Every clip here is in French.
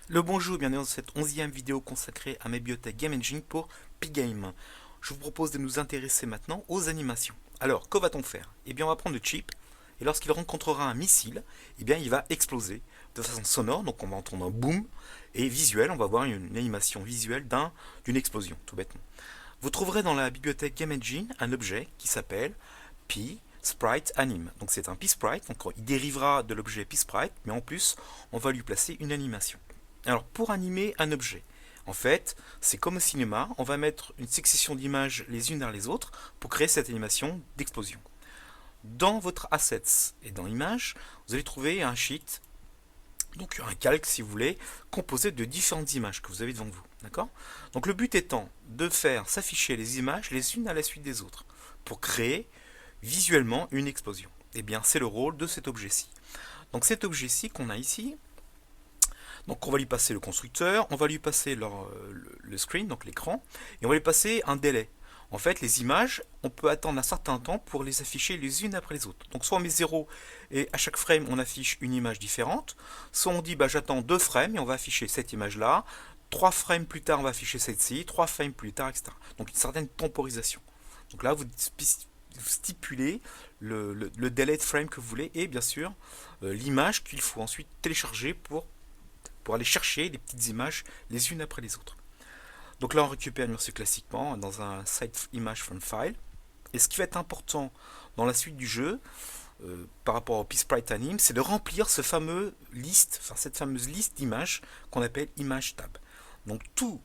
Le bonjour, bienvenue dans cette 11e vidéo consacrée à mes bibliothèques Game Engine pour Pygame. Je vous propose de nous intéresser maintenant aux animations. Alors, que va-t-on faire? Eh bien, on va prendre le chip, et lorsqu'il rencontrera un missile, eh bien, il va exploser de façon sonore, donc on va entendre un boom, et visuel, on va voir une animation visuelle d'une explosion, tout bêtement. Vous trouverez dans la bibliothèque Game Engine un objet qui s'appelle P Sprite Anime. Donc c'est un P Sprite, donc il dérivera de l'objet P Sprite, mais en plus, on va lui placer une animation. Alors pour animer un objet, en fait, c'est comme au cinéma, on va mettre une succession d'images les unes derrière les autres pour créer cette animation d'explosion. Dans votre Assets et dans Images, vous allez trouver un sheet, donc un calque si vous voulez, composé de différentes images que vous avez devant vous. D'accord? Donc le but étant de faire s'afficher les images les unes à la suite des autres pour créer visuellement une explosion. Et bien c'est le rôle de cet objet-ci. Donc cet objet-ci qu'on a ici, donc on va lui passer le constructeur, on va lui passer le screen, donc l'écran, et on va lui passer un délai. En fait, les images, on peut attendre un certain temps pour les afficher les unes après les autres. Donc soit on met 0 et à chaque frame on affiche une image différente, soit on dit bah, j'attends 2 frames et on va afficher cette image-là, 3 frames plus tard on va afficher celle-ci, 3 frames plus tard, etc. Donc une certaine temporisation. Donc là vous stipulez le délai de frame que vous voulez et bien sûr l'image qu'il faut ensuite télécharger pour aller chercher les petites images les unes après les autres. Donc là, on récupère bien sûr classiquement dans un site image from file. Et ce qui va être important dans la suite du jeu, par rapport au PSprite Anime, c'est de remplir cette fameuse liste d'images qu'on appelle image tab. Donc tout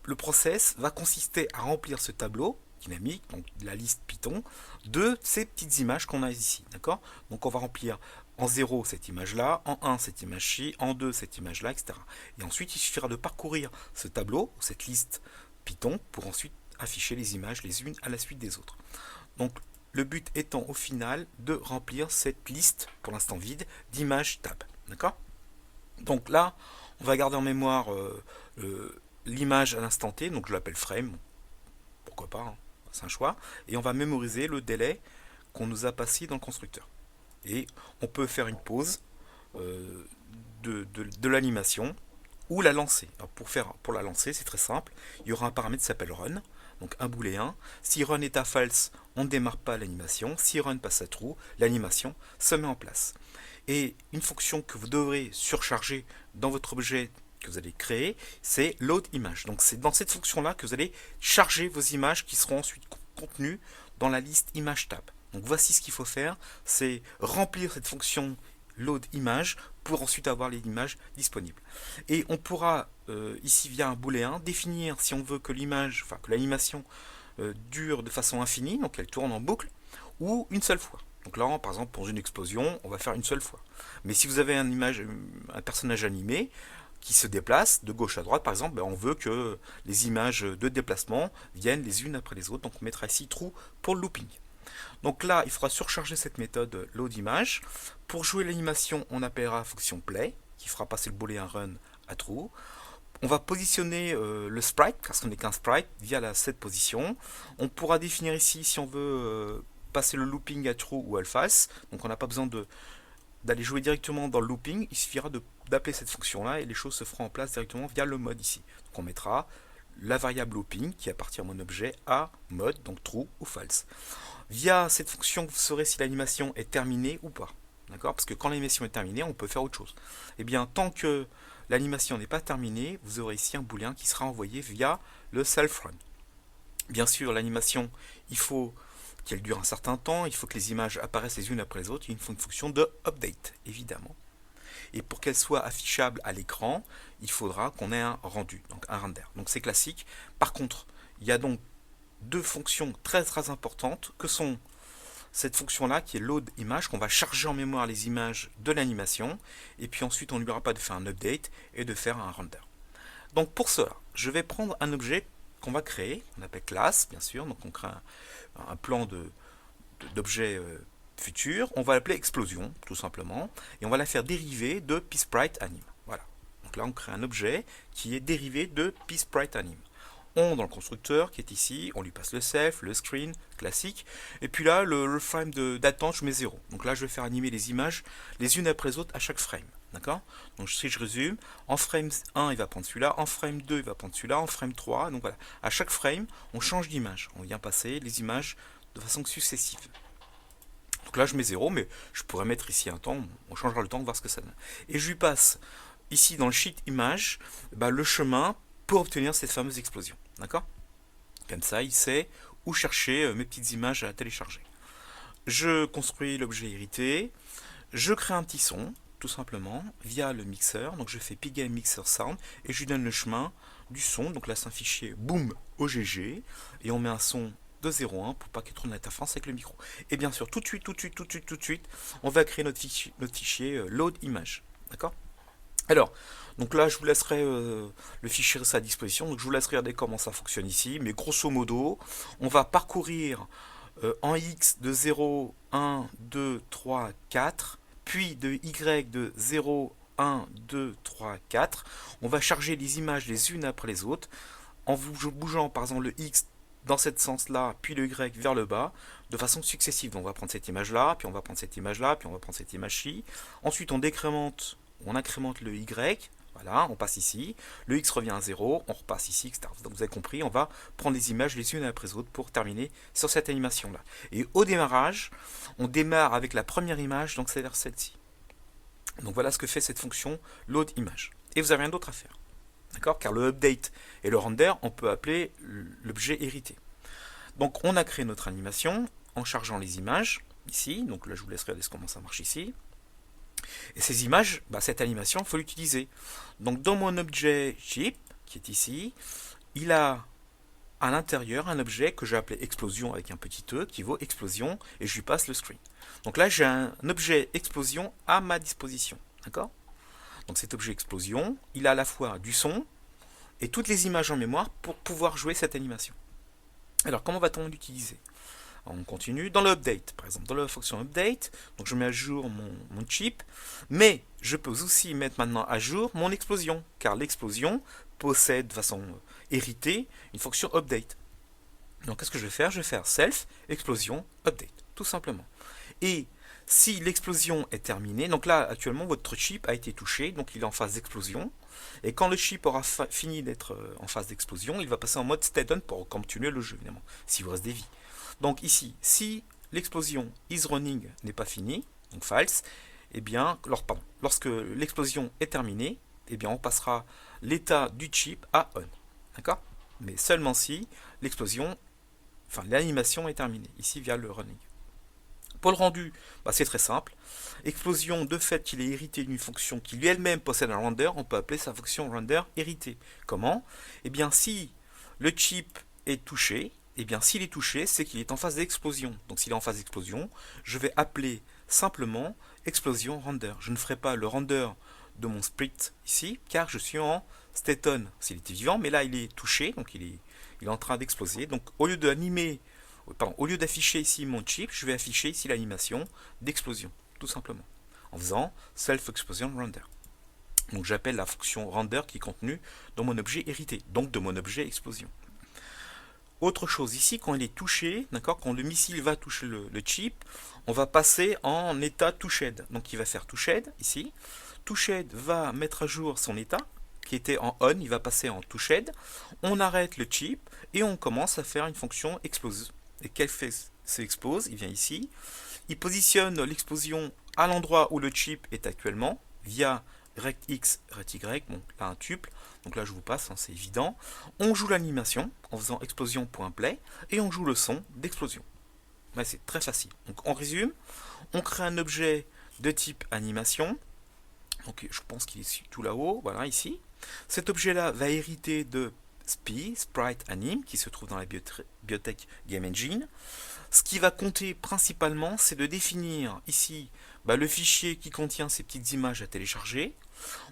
le process va consister à remplir ce tableau dynamique, donc la liste Python, de ces petites images qu'on a ici. D'accord? Donc on va remplir en 0 cette image-là, en 1 cette image-ci, en 2 cette image-là, etc. Et ensuite, il suffira de parcourir ce tableau, cette liste Python, pour ensuite afficher les images les unes à la suite des autres. Donc le but étant au final de remplir cette liste, pour l'instant vide, d'images tab. D'accord? Donc là, on va garder en mémoire l'image à l'instant T, donc je l'appelle frame, pourquoi pas, hein, c'est un choix, et on va mémoriser le délai qu'on nous a passé dans le constructeur. Et on peut faire une pause de l'animation ou la lancer. Alors pour la lancer, c'est très simple. Il y aura un paramètre qui s'appelle run, donc un booléen. Si run est à false, on ne démarre pas l'animation. Si run passe à true, l'animation se met en place. Et une fonction que vous devrez surcharger dans votre objet que vous allez créer, c'est load image. Donc c'est dans cette fonction-là que vous allez charger vos images qui seront ensuite contenues dans la liste image tab. Donc voici ce qu'il faut faire, c'est remplir cette fonction load image pour ensuite avoir les images disponibles. Et on pourra ici via un booléen définir si on veut que que l'animation dure de façon infinie, donc elle tourne en boucle, ou une seule fois. Donc là, par exemple, pour une explosion, on va faire une seule fois. Mais si vous avez un personnage animé qui se déplace de gauche à droite, par exemple, on veut que les images de déplacement viennent les unes après les autres. Donc on mettra ici true pour le looping. Donc là, il faudra surcharger cette méthode loadImage. Pour jouer l'animation, on appellera la fonction play, qui fera passer le booléen run à true. On va positionner le sprite, parce qu'on n'est qu'un sprite, via cette position. On pourra définir ici si on veut passer le looping à true ou à false. Donc on n'a pas besoin d'aller jouer directement dans le looping, il suffira d'appeler cette fonction-là et les choses se feront en place directement via le mode ici. Donc on mettra la variable looping qui appartient à mon objet à mode, donc true ou false. Via cette fonction, vous saurez si l'animation est terminée ou pas. D'accord? Parce que quand l'animation est terminée, on peut faire autre chose. Et bien, tant que l'animation n'est pas terminée, vous aurez ici un booléen qui sera envoyé via le self-run. Bien sûr, l'animation, il faut qu'elle dure un certain temps, il faut que les images apparaissent les unes après les autres, il faut une fonction de update, évidemment. Et pour qu'elle soit affichable à l'écran, il faudra qu'on ait un rendu, donc un render. Donc c'est classique. Par contre, il y a donc deux fonctions très très importantes que sont cette fonction-là qui est load image, qu'on va charger en mémoire les images de l'animation, et puis ensuite on ne lui aura pas de faire un update et de faire un render. Donc pour cela, je vais prendre un objet qu'on va créer, on appelle classe bien sûr, donc on crée un plan d'objet futur, on va l'appeler explosion tout simplement, et on va la faire dériver de PSprite Anime. Voilà. Donc là on crée un objet qui est dérivé de PSprite Anime. On, dans le constructeur qui est ici, on lui passe le self, le screen, classique, et puis là le frame d'attente je mets 0. Donc là je vais faire animer les images les unes après les autres à chaque frame. D'accord? Donc si je résume, en frame 1 il va prendre celui-là, en frame 2 il va prendre celui-là, en frame 3, donc voilà. À chaque frame, on change d'image. On vient passer les images de façon successive. Donc là je mets 0, mais je pourrais mettre ici un temps, on changera le temps, voir ce que ça donne. Et je lui passe ici dans le sheet image, le chemin pour obtenir cette fameuse explosion. D'accord? Comme ça, il sait où chercher mes petites images à télécharger. Je construis l'objet hérité, je crée un petit son, tout simplement, via le mixeur. Donc je fais Pygame Mixer Sound et je lui donne le chemin du son. Donc là c'est un fichier boom OGG et on met un son de 0,1 pour pas qu'il y ait trop d'interférence avec le micro. Et bien sûr, tout de suite, on va créer notre fichier load image. D'accord? Alors, donc là, je vous laisserai le fichier à sa disposition. Donc je vous laisse regarder comment ça fonctionne ici. Mais grosso modo, on va parcourir en X de 0, 1, 2, 3, 4, puis de Y de 0, 1, 2, 3, 4. On va charger les images les unes après les autres, en bougeant par exemple le X dans ce sens-là, puis le Y vers le bas, de façon successive. Donc on va prendre cette image-là, puis on va prendre cette image-là, puis on va prendre cette image-ci. Ensuite, on incrémente le Y. Voilà, on passe ici, le X revient à 0, on repasse ici, etc. Donc vous avez compris, on va prendre les images les unes après les autres pour terminer sur cette animation-là. Et au démarrage, on démarre avec la première image, donc c'est-à-dire celle-ci. Donc voilà ce que fait cette fonction load image. Et vous n'avez rien d'autre à faire. D'accord? Car le update et le render, on peut appeler l'objet hérité. Donc on a créé notre animation en chargeant les images, ici. Donc là je vous laisse regarder comment ça marche ici. Et ces images, cette animation, il faut l'utiliser. Donc dans mon objet chip, qui est ici, il a à l'intérieur un objet que j'ai appelé explosion avec un petit e, qui vaut explosion, et je lui passe le screen. Donc là j'ai un objet explosion à ma disposition. D'accord? Donc cet objet explosion, il a à la fois du son et toutes les images en mémoire pour pouvoir jouer cette animation. Alors comment va-t-on l'utiliser? On continue dans l'update, par exemple, dans la fonction update, donc je mets à jour mon chip, mais je peux aussi mettre maintenant à jour mon explosion, car l'explosion possède de façon héritée une fonction update. Donc qu'est-ce que je vais faire? Je vais faire self explosion update, tout simplement. Et si l'explosion est terminée, donc là actuellement votre chip a été touché, donc il est en phase d'explosion, et quand le chip aura fini d'être en phase d'explosion, il va passer en mode state on pour continuer le jeu, évidemment, s'il vous reste des vies. Donc ici, si l'explosion is running n'est pas finie, donc false, eh bien, lorsque l'explosion est terminée, eh bien, on passera l'état du chip à on. D'accord? Mais seulement si l'explosion, l'animation est terminée, ici via le running. Pour le rendu, c'est très simple. Explosion, de fait qu'il est hérité d'une fonction qui lui elle-même possède un render, on peut appeler sa fonction render héritée. Comment? Eh bien, si le chip est touché, s'il est touché, c'est qu'il est en phase d'explosion. Donc s'il est en phase d'explosion, je vais appeler simplement explosion render. Je ne ferai pas le render de mon split ici, car je suis en state on s'il était vivant, mais là il est touché, donc il est en train d'exploser. Donc au lieu d'afficher ici mon chip, je vais afficher ici l'animation d'explosion, tout simplement, en faisant self explosion render. Donc j'appelle la fonction render qui est contenue dans mon objet hérité, donc de mon objet explosion. Autre chose ici, quand il est touché, d'accord, quand le missile va toucher le chip, on va passer en état touched. Donc il va faire touched ici. Touched va mettre à jour son état qui était en on, il va passer en touched. On arrête le chip et on commence à faire une fonction explose. Et qu'elle fait? C'est explose, il vient ici. Il positionne l'explosion à l'endroit où le chip est actuellement via rectx, recty, bon là un tuple, donc là je vous passe, c'est évident. On joue l'animation en faisant explosion.play et on joue le son d'explosion. C'est très facile. Donc on résume, on crée un objet de type animation, donc je pense qu'il est tout là-haut, voilà ici. Cet objet là va hériter de SPI, Sprite Anim, qui se trouve dans la bibliothèque Game Engine. Ce qui va compter principalement, c'est de définir ici le fichier qui contient ces petites images à télécharger.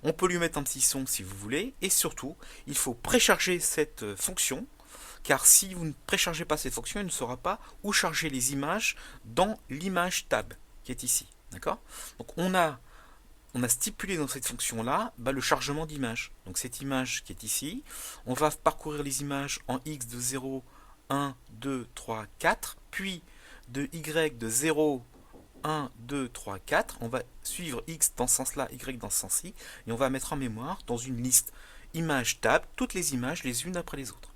On peut lui mettre un petit son si vous voulez, et surtout, il faut précharger cette fonction, car si vous ne préchargez pas cette fonction, il ne saura pas où charger les images dans l'image tab qui est ici. D'accord? Donc on a stipulé dans cette fonction-là le chargement d'images. Donc cette image qui est ici, on va parcourir les images en X de 0, 1, 2, 3, 4, puis de Y de 0, 1, 2, 3, 4. On va suivre X dans ce sens-là, Y dans ce sens-ci. Et on va mettre en mémoire dans une liste image tab, toutes les images les unes après les autres.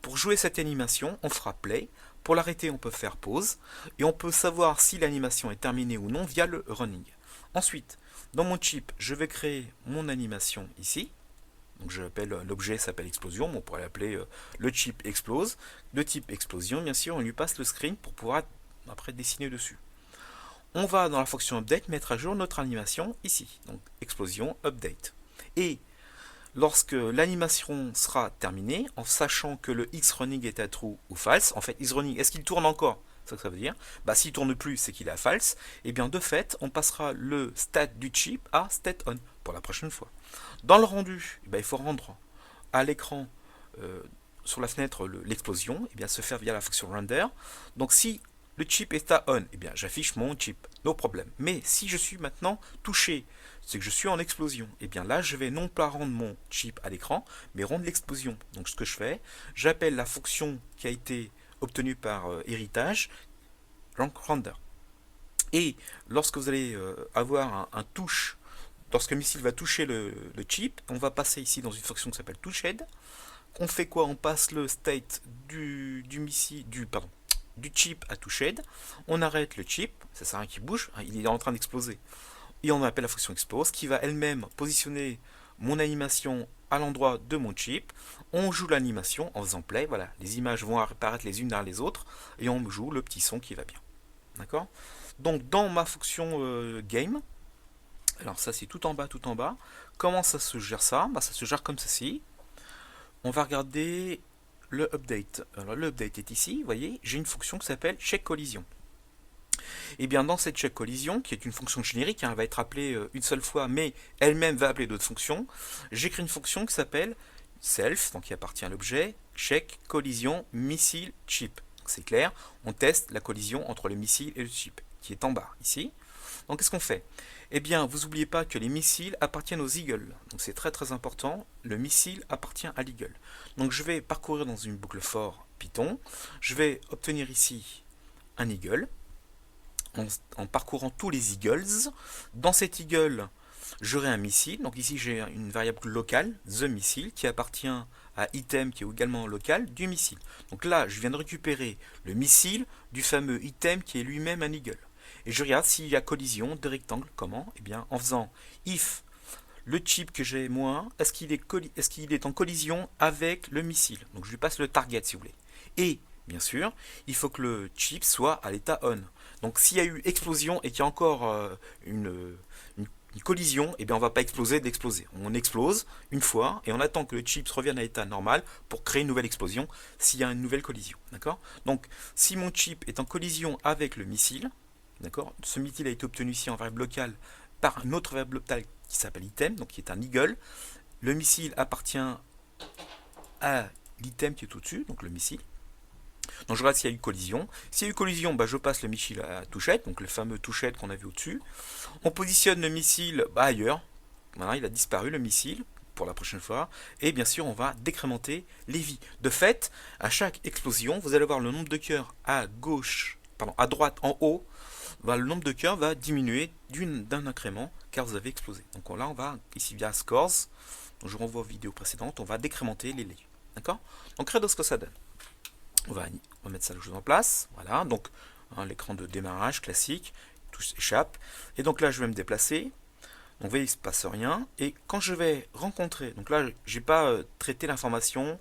Pour jouer cette animation, on fera play. Pour l'arrêter, on peut faire pause. Et on peut savoir si l'animation est terminée ou non via le running. Ensuite, dans mon chip, je vais créer mon animation ici. Donc je l'appelle, l'objet s'appelle explosion, on pourrait l'appeler le chip explose. De type explosion, bien sûr, on lui passe le screen pour pouvoir après dessiner dessus. On va dans la fonction update mettre à jour notre animation ici. Donc explosion, update. Et lorsque l'animation sera terminée, en sachant que le xRunning est à true ou false, en fait xRunning, est-ce qu'il tourne encore? C'est ça que ça veut dire. Bah, s'il tourne plus, c'est qu'il est à false. Et bien de fait, on passera le stat du chip à stat on pour la prochaine fois. Dans le rendu, eh bien, il faut rendre à l'écran sur la fenêtre l'explosion, eh bien se faire via la fonction render. Donc si le chip est à on, eh bien j'affiche mon chip, no problème. Mais si je suis maintenant touché, c'est que je suis en explosion, et bien là je vais non pas rendre mon chip à l'écran, mais rendre l'explosion. Donc ce que je fais, j'appelle la fonction qui a été obtenue par héritage, render. Et lorsque vous allez avoir un touche, lorsque le missile va toucher le chip, on va passer ici dans une fonction qui s'appelle touchEd. On fait quoi? On passe le state du missile, du chip à touchEd. On arrête le chip, ça sert à rien qu'il bouge, hein, il est en train d'exploser. Et on appelle la fonction expose qui va elle-même positionner mon animation à l'endroit de mon chip. On joue l'animation en faisant play. Voilà, les images vont apparaître les unes derrière les autres et on joue le petit son qui va bien. D'accord? Donc dans ma fonction game, alors ça c'est tout en bas, comment ça se gère ça? Bah, ça se gère comme ceci. On va regarder le update. Alors le update est ici, vous voyez, j'ai une fonction qui s'appelle check collision. Et bien dans cette check collision, qui est une fonction générique, hein, elle va être appelée une seule fois, mais elle-même va appeler d'autres fonctions, j'écris une fonction qui s'appelle self, donc qui appartient à l'objet, check collision missile chip. C'est clair, on teste la collision entre le missile et le chip, qui est en bas ici. Donc qu'est-ce qu'on fait? Eh bien, vous n'oubliez pas que les missiles appartiennent aux eagles. Donc c'est très très important, le missile appartient à l'eagle. Donc je vais parcourir dans une boucle for Python, je vais obtenir ici un eagle, en parcourant tous les eagles. Dans cet eagle, j'aurai un missile. Donc ici, j'ai une variable locale, the missile, qui appartient à item, qui est également local, du missile. Donc là, je viens de récupérer le missile du fameux item qui est lui-même un eagle. Et je regarde s'il y a collision de rectangle. Comment? Eh bien, en faisant if le chip que j'ai moi, est-ce qu'il est en collision avec le missile? Donc je lui passe le target si vous voulez. Et bien sûr, il faut que le chip soit à l'état on. Donc s'il y a eu explosion et qu'il y a encore une collision, eh bien on ne va pas exploser d'exploser. On explose une fois et on attend que le chip revienne à l'état normal pour créer une nouvelle explosion s'il y a une nouvelle collision. D'accord? Donc si mon chip est en collision avec le missile, d'accord, ce missile a été obtenu ici en variable locale par une autre variable locale qui s'appelle item, donc qui est un eagle. Le missile appartient à l'item qui est au-dessus, donc le missile. Donc je regarde s'il y a eu collision. S'il y a eu collision, bah, je passe le missile à touchette, donc le fameux touchette qu'on a vu au-dessus. On positionne le missile ailleurs. Voilà, il a disparu le missile pour la prochaine fois. Et bien sûr, on va décrémenter les vies. De fait, à chaque explosion, vous allez voir le nombre de cœurs à gauche, à droite, en haut. Bah, le nombre de cœurs va diminuer d'un incrément car vous avez explosé. Donc là, on va ici via scores. Donc, je renvoie aux vidéos précédentes. On va décrémenter les laits. D'accord? Donc regardez ce que ça donne. On va mettre ça en place. Voilà, donc hein, l'écran de démarrage classique, tout s'échappe. Et donc là, je vais me déplacer. Donc vous voyez, il ne se passe rien. Et quand je vais rencontrer, donc là, je n'ai pas traité l'information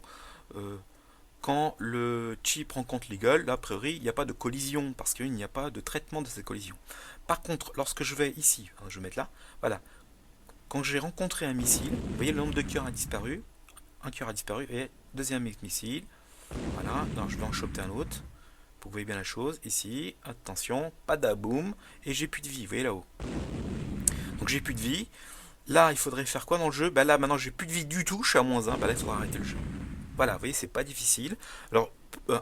quand le chip rencontre l'eagle. Là, a priori, il n'y a pas de collision parce qu'il n'y a pas de traitement de cette collision. Par contre, lorsque je vais ici, hein, je vais mettre là, voilà. Quand j'ai rencontré un missile, vous voyez, le nombre de cœurs a disparu. Un cœur a disparu et deuxième missile. Voilà, donc je vais en choper un autre pour que vous voyez bien la chose. Ici, attention, padaboum, et j'ai plus de vie, vous voyez là-haut. Donc j'ai plus de vie. Là, il faudrait faire quoi dans le jeu? Bah là, maintenant, j'ai plus de vie du tout, je suis à -1, bah là, il faudra arrêter le jeu. Voilà, vous voyez, c'est pas difficile. Alors,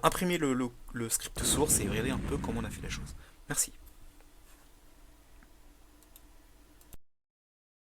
imprimez le script source et regardez un peu comment on a fait la chose. Merci.